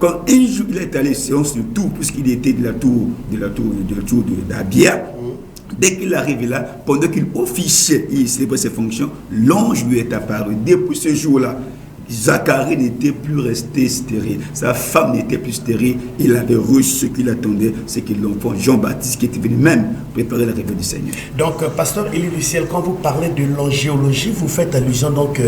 Quand un jour il est allé séance de tour, puisqu'il était de la tour d'Abia, dès qu'il arrive là, pendant qu'il officiait, il célébrait ses fonctions, l'ange lui est apparu. Depuis ce jour-là, Zacharie n'était plus resté stérile. Sa femme n'était plus stérile. Il avait reçu ce qu'il attendait, c'est que l'enfant Jean-Baptiste qui était venu même préparer la réveil du Seigneur. Donc, pasteur Élie du ciel, quand vous parlez de l'angéologie, vous faites allusion donc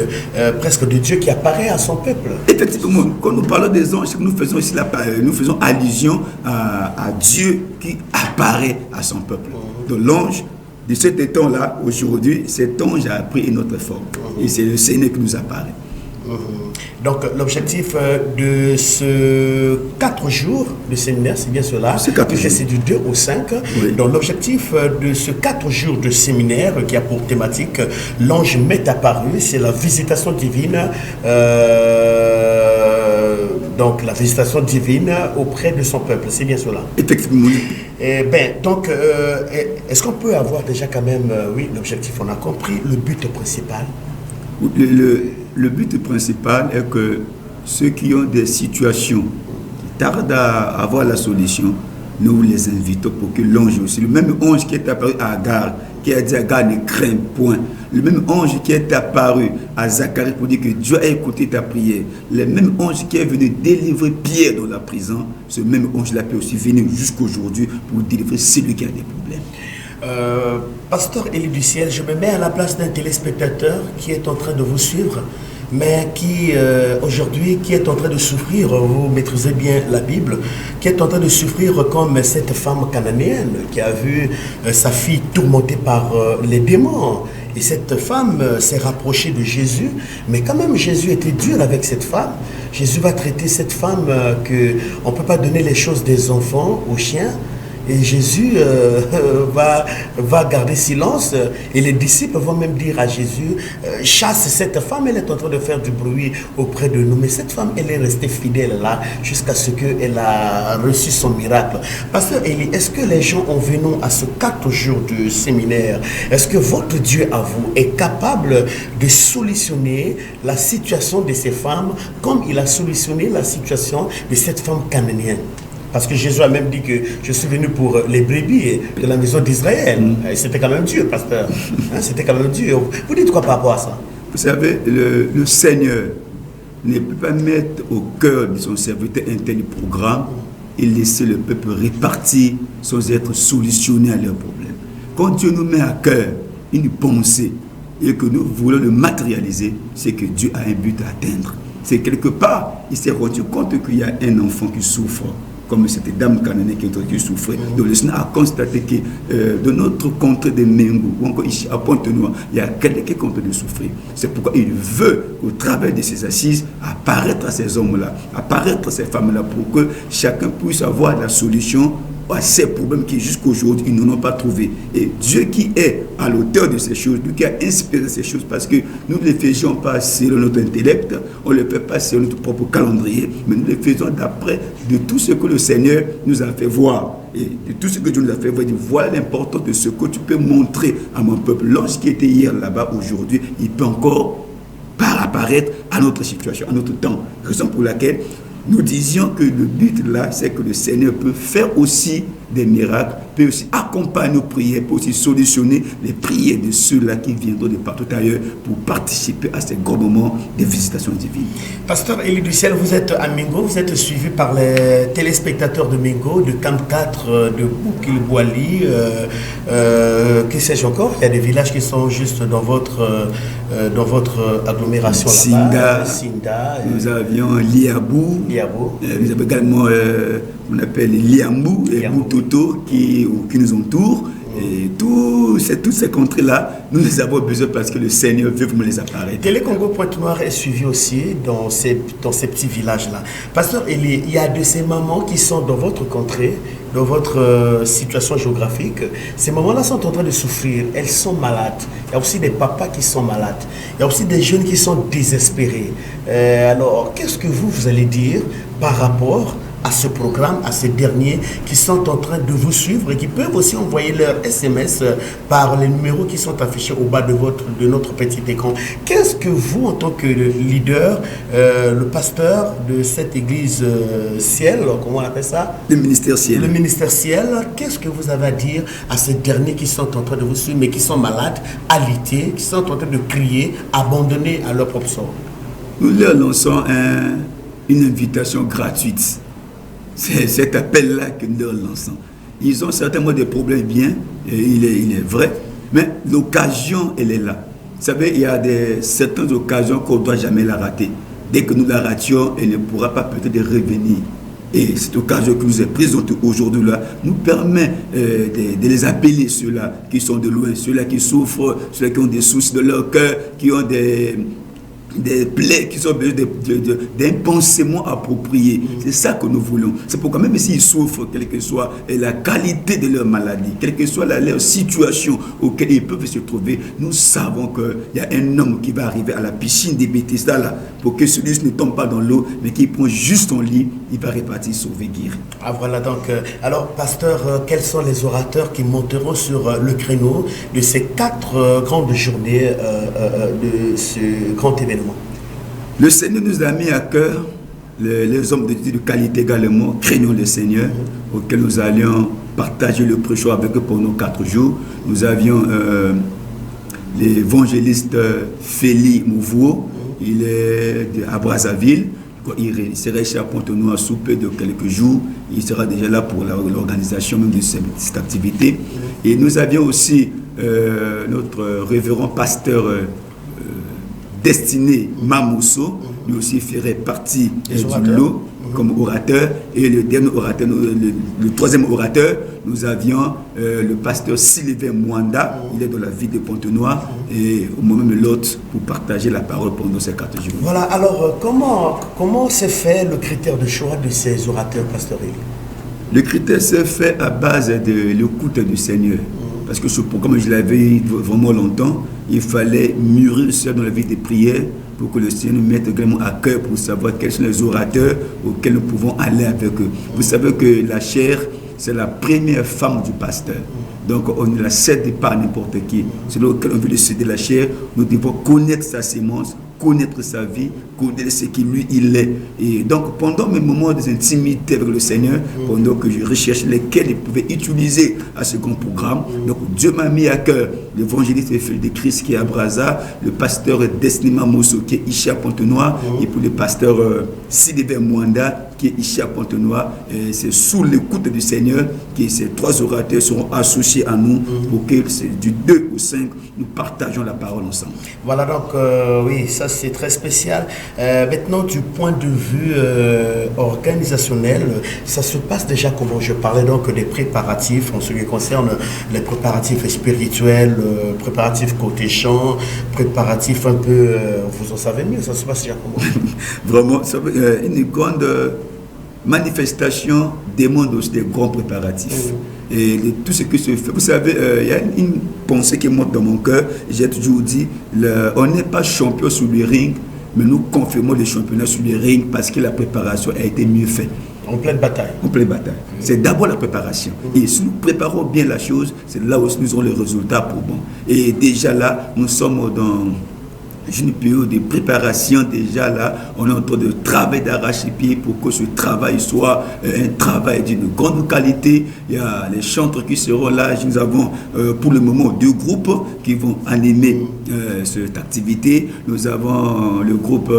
presque de Dieu qui apparaît à son peuple. Effectivement, quand nous parlons des anges, nous faisons ici nous faisons allusion à Dieu qui apparaît à son peuple. Donc l'ange, de cet temps-là, aujourd'hui, cet ange a pris une autre forme. Et c'est le Seigneur qui nous apparaît. Donc l'objectif de ce 4 jours de séminaire, c'est bien cela, c'est du 2 au 5. Oui. Donc l'objectif de ce 4 jours de séminaire qui a pour thématique l'ange m'est apparu, c'est la visitation divine, donc la visitation divine auprès de son peuple, c'est bien cela. Effectivement. Donc est-ce qu'on peut avoir déjà quand même, oui, l'objectif, on a compris, le but principal. Le but principal est que ceux qui ont des situations qui tardent à avoir la solution, nous les invitons pour que l'ange aussi, le même ange qui est apparu à Agar, qui a dit à Agar ne crains point, le même ange qui est apparu à Zacharie pour dire que Dieu a écouté ta prière, le même ange qui est venu délivrer Pierre dans la prison, ce même ange-là peut aussi venir jusqu'aujourd'hui pour délivrer celui qui a des problèmes. Pasteur Élie du ciel, je me mets à la place d'un téléspectateur qui est en train de vous suivre, mais qui aujourd'hui qui est en train de souffrir, vous maîtrisez bien la Bible, qui est en train de souffrir comme cette femme cananéenne qui a vu sa fille tourmentée par les démons. Et cette femme s'est rapprochée de Jésus, mais quand même Jésus était dur avec cette femme. Jésus va traiter cette femme qu'on ne peut pas donner les choses des enfants aux chiens. Et Jésus va garder silence et les disciples vont même dire à Jésus, chasse cette femme, elle est en train de faire du bruit auprès de nous. Mais cette femme, elle est restée fidèle là jusqu'à ce qu'elle a reçu son miracle. Pasteur Élie, est-ce que les gens en venant à ce 4 jours de séminaire, est-ce que votre Dieu à vous est capable de solutionner la situation de ces femmes comme il a solutionné la situation de cette femme cananéenne? Parce que Jésus a même dit que je suis venu pour les brebis de la maison d'Israël. C'était quand même Dieu, pasteur. C'était quand même Dieu. Vous dites quoi par rapport à ça? Vous savez, le Seigneur ne peut pas mettre au cœur de son serviteur un tel programme et laisser le peuple répartir sans être solutionné à leurs problèmes. Quand Dieu nous met à cœur une pensée et que nous voulons le matérialiser, c'est que Dieu a un but à atteindre. C'est quelque part, il s'est rendu compte qu'il y a un enfant qui souffre, comme cette dame cananéenne qui souffrait. Donc le Seigneur a constaté que de notre contrée de Mengo, ou encore ici à Pointe-Noire, il y a quelqu'un qui est en train de souffrir. C'est pourquoi il veut, au travers de ces assises, apparaître à ces hommes-là, apparaître à ces femmes-là, pour que chacun puisse avoir la solution à ces problèmes qui jusqu'aujourd'hui ils n'en ont pas trouvé. Et Dieu qui est à l'auteur de ces choses, Dieu qui a inspiré ces choses, parce que nous ne les faisons pas selon notre intellect, on ne les fait pas selon notre propre calendrier, mais nous les faisons d'après de tout ce que le Seigneur nous a fait voir. Et de tout ce que Dieu nous a fait voir, voilà l'importance de ce que tu peux montrer à mon peuple. L'ange qui était hier là-bas, aujourd'hui, il peut encore apparaître à notre situation, à notre temps. Raison pour laquelle nous disions que le but là, c'est que le Seigneur peut faire aussi des miracles, peut aussi accompagner nos prières, peut aussi solutionner les prières de ceux-là qui viendront de partout ailleurs pour participer à ces grands moments de visitation divine. Pasteur Élie du ciel, vous êtes à Mingo, vous êtes suivi par les téléspectateurs de Mingo, de Camp 4, de Boukil-Boali, que sais-je encore, il y a des villages qui sont juste dans votre agglomération là-bas. Sinda, nous avions Liabou, nous avons également on appelle Liambou et Boutoto qui nous entourent. Et toutes ces contrées-là, nous les avons besoin parce que le Seigneur veut que nous les apparaître. Télé-Congo Pointe-Noire est suivi aussi dans ces petits villages-là. Pasteur Élie, il y a de ces mamans qui sont dans votre contrée, dans votre situation géographique. Ces mamans-là sont en train de souffrir, elles sont malades. Il y a aussi des papas qui sont malades. Il y a aussi des jeunes qui sont désespérés. Alors, qu'est-ce que vous allez dire par rapport à ce programme, à ces derniers qui sont en train de vous suivre et qui peuvent aussi envoyer leur SMS par les numéros qui sont affichés au bas de notre petit écran. Qu'est-ce que vous, en tant que leader, le pasteur de cette église ciel, comment on appelle ça? Le ministère ciel. Le ministère ciel, qu'est-ce que vous avez à dire à ces derniers qui sont en train de vous suivre, mais qui sont malades, alités, qui sont en train de crier, abandonnés à leur propre sort? Nous leur lançons une invitation gratuite. C'est cet appel-là que nous leur lançons. Ils ont certainement des problèmes bien, et il est vrai, mais l'occasion, elle est là. Vous savez, il y a certaines occasions qu'on ne doit jamais la rater. Dès que nous la rations, elle ne pourra pas peut-être revenir. Et cette occasion qui nous est présentée aujourd'hui là nous permet de les appeler, ceux-là qui sont de loin, ceux-là qui souffrent, ceux-là qui ont des soucis de leur cœur, qui ont des plaies, qui ont besoin d'un pansement approprié. C'est ça que nous voulons. C'est pourquoi même s'ils souffrent, quelle que soit la qualité de leur maladie, quelle que soit leur situation auquel ils peuvent se trouver, nous savons qu'il y a un homme qui va arriver à la piscine des Bethesda là, pour que celui-ci ne tombe pas dans l'eau, mais qu'il prend juste son lit, il va repartir sauver, guérir. Ah voilà donc. Alors pasteur, quels sont les orateurs qui monteront sur le créneau de ces 4 grandes journées de ce grand événement? Le Seigneur nous a mis à cœur les hommes de qualité également, craignons le Seigneur, auxquels nous allions partager le prêcheur avec eux pendant 4 jours. Nous avions l'évangéliste Félix Mouvouo, il est à Brazzaville, il sera ici à Pointe-Noire sous peu de quelques jours, il sera déjà là pour l'organisation même de cette activité. Et nous avions aussi notre révérend pasteur Destiné Mamousso, lui aussi ferait partie du lot comme orateur. Et le dernier orateur, le troisième orateur, nous avions le pasteur Sylvain Mwanda, il est dans la ville de Pointe-Noire, et au moment de l'autre pour partager la parole pendant ces 4 jours. Voilà, alors comment s'est fait le critère de choix de ces orateurs pastoraux? Le critère s'est fait à base de l'écoute du Seigneur. Parce que ce programme, je l'avais eu vraiment longtemps, il fallait mûrir ça dans la vie des prières pour que le Seigneur nous mette vraiment à cœur pour savoir quels sont les orateurs auxquels nous pouvons aller avec eux. Vous savez que la chair, c'est la première femme du pasteur. Donc on ne la cède pas à n'importe qui. C'est là auquel on veut le céder la chair. Nous devons connaître sa sémence, connaître sa vie, connaître ce qui lui il est. Et donc pendant mes moments d'intimité avec le Seigneur, pendant que je recherche lesquels il pouvait utiliser à ce grand programme, donc Dieu m'a mis à cœur l'évangéliste de Christ qui est à Brazza, le pasteur Destiné Mamousso qui est ici à Pointe-Noire, et pour le pasteur Sylvain Mwanda qui est ici à Pointe-Noire. C'est sous l'écoute du Seigneur que ces 3 orateurs seront associés à nous pour que du 2 au 5 nous partageons la parole ensemble. Voilà donc, oui, ça c'est très spécial. Maintenant, du point de vue organisationnel, ça se passe déjà comment? Je parlais donc des préparatifs en ce qui concerne les préparatifs spirituels, préparatifs côté chant, préparatifs un peu, vous en savez mieux, ça se passe déjà comment? Vraiment, une grande manifestation demande aussi des grands préparatifs. Et tout ce qui se fait, vous savez, il y a une pensée qui monte dans mon cœur. J'ai toujours dit, on n'est pas champion sur le ring, mais nous confirmons les championnats sur le ring parce que la préparation a été mieux faite. En pleine bataille. En pleine bataille. C'est d'abord la préparation. Et si nous préparons bien la chose, c'est là où nous aurons les résultats pour bon. Et déjà là, nous sommes dans une période de préparation. Déjà là, on est en train de travailler d'arrache-pied pour que ce travail soit un travail d'une grande qualité. Il y a les chanteurs qui seront là. Nous avons pour le moment 2 groupes qui vont animer cette activité. Nous avons le groupe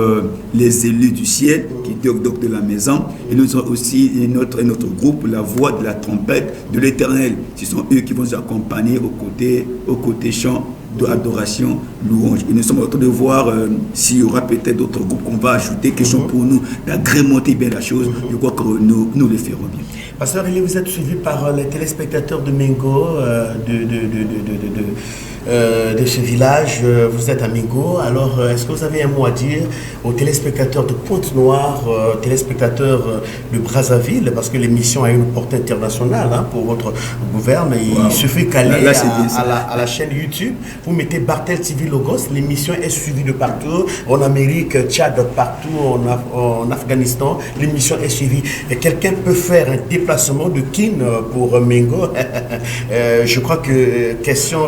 Les Élus du Ciel qui est docteur de la maison, et nous avons aussi notre groupe La Voix de la Trompette de l'Éternel. Ce sont eux qui vont nous accompagner au côté chant d'adoration, louange. Et nous sommes en train de voir s'il y aura peut-être d'autres groupes qu'on va ajouter qui sont pour nous d'agrémenter bien la chose. Je crois que nous le ferons bien. Pasteur Elie, vous êtes suivi par les téléspectateurs de Mengo, de ce village. Vous êtes à Mingo. Alors, est-ce que vous avez un mot à dire aux téléspectateurs de Pointe-Noire, téléspectateurs de Brazzaville, parce que l'émission a une portée internationale hein, pour votre gouverne. Il suffit qu'aller à la chaîne YouTube, vous mettez Bartel TV Logos, l'émission est suivie de partout, en Amérique, Tchad, partout, en Afghanistan, l'émission est suivie. Et quelqu'un peut faire un déplacement de Kin pour Mingo. Je crois que question